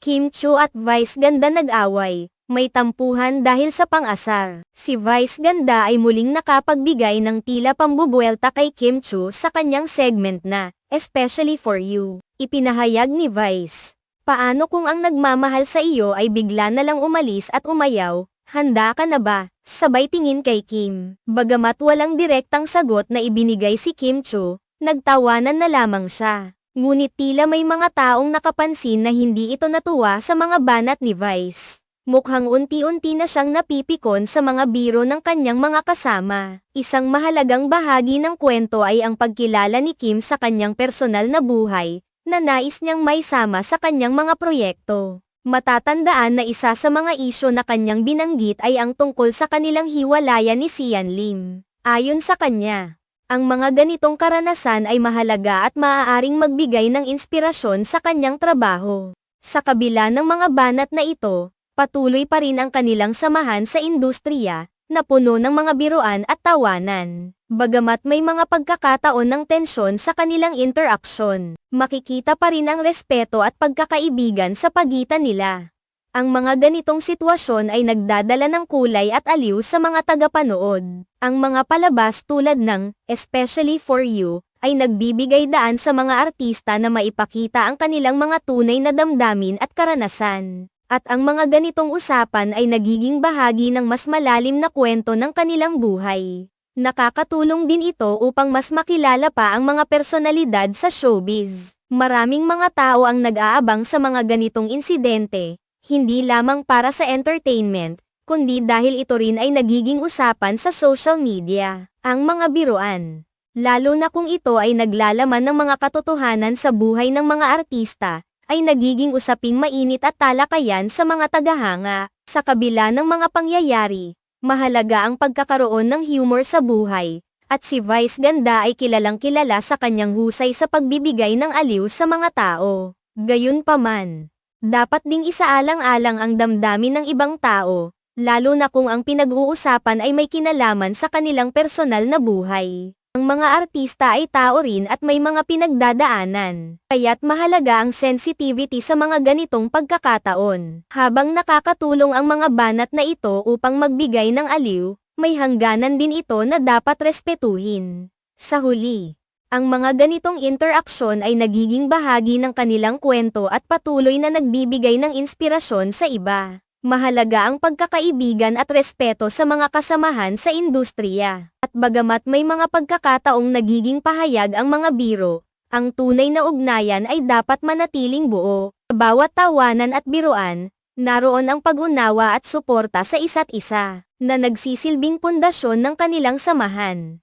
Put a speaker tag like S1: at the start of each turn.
S1: Kim Chiu at Vice Ganda nag-away, may tampuhan dahil sa pang-asar. Si Vice Ganda ay muling nakapagbigay ng tila pambubuelta kay Kim Chiu sa kanyang segment na, Especially for You. Ipinahayag ni Vice, paano kung ang nagmamahal sa iyo ay bigla na lang umalis at umayaw, handa ka na ba? Sabay tingin kay Kim. Bagamat walang direktang sagot na ibinigay si Kim Chiu, nagtawanan na lamang siya. Ngunit tila may mga taong nakapansin na hindi ito natuwa sa mga banat ni Vice. Mukhang unti-unti na siyang napipikon sa mga biro ng kanyang mga kasama. Isang mahalagang bahagi ng kwento ay ang pagkilala ni Kim sa kanyang personal na buhay, na nais niyang maisama sa kanyang mga proyekto. Matatandaan na isa sa mga isyu na kanyang binanggit ay ang tungkol sa kanilang hiwalayan ni Sian Lim. Ayon sa kanya, ang mga ganitong karanasan ay mahalaga at maaaring magbigay ng inspirasyon sa kanyang trabaho. Sa kabila ng mga banat na ito, patuloy pa rin ang kanilang samahan sa industriya, na puno ng mga biruan at tawanan. Bagamat may mga pagkakataon ng tensyon sa kanilang interaksyon, makikita pa rin ang respeto at pagkakaibigan sa pagitan nila. Ang mga ganitong sitwasyon ay nagdadala ng kulay at aliw sa mga tagapanood. Ang mga palabas tulad ng Especially for You ay nagbibigay daan sa mga artista na maipakita ang kanilang mga tunay na damdamin at karanasan. At ang mga ganitong usapan ay nagiging bahagi ng mas malalim na kwento ng kanilang buhay. Nakakatulong din ito upang mas makilala pa ang mga personalidad sa showbiz. Maraming mga tao ang nag-aabang sa mga ganitong insidente, hindi lamang para sa entertainment, kundi dahil ito rin ay nagiging usapan sa social media. Ang mga biruan, lalo na kung ito ay naglalaman ng mga katotohanan sa buhay ng mga artista, ay nagiging usaping mainit at talakayan sa mga tagahanga. Sa kabila ng mga pangyayari, mahalaga ang pagkakaroon ng humor sa buhay, at si Vice Ganda ay kilalang kilala sa kanyang husay sa pagbibigay ng aliw sa mga tao. Gayunpaman, dapat ding isaalang-alang ang damdamin ng ibang tao, lalo na kung ang pinag-uusapan ay may kinalaman sa kanilang personal na buhay. Ang mga artista ay tao rin at may mga pinagdadaanan, kaya't mahalaga ang sensitivity sa mga ganitong pagkakataon. Habang nakakatulong ang mga banat na ito upang magbigay ng aliw, may hangganan din ito na dapat respetuhin. Sa huli, ang mga ganitong interaksyon ay nagiging bahagi ng kanilang kwento at patuloy na nagbibigay ng inspirasyon sa iba. Mahalaga ang pagkakaibigan at respeto sa mga kasamahan sa industriya. At bagamat may mga pagkakataong nagiging pahayag ang mga biro, ang tunay na ugnayan ay dapat manatiling buo. Sa bawat tawanan at biruan, naroon ang pag-unawa at suporta sa isa't isa, na nagsisilbing pundasyon ng kanilang samahan.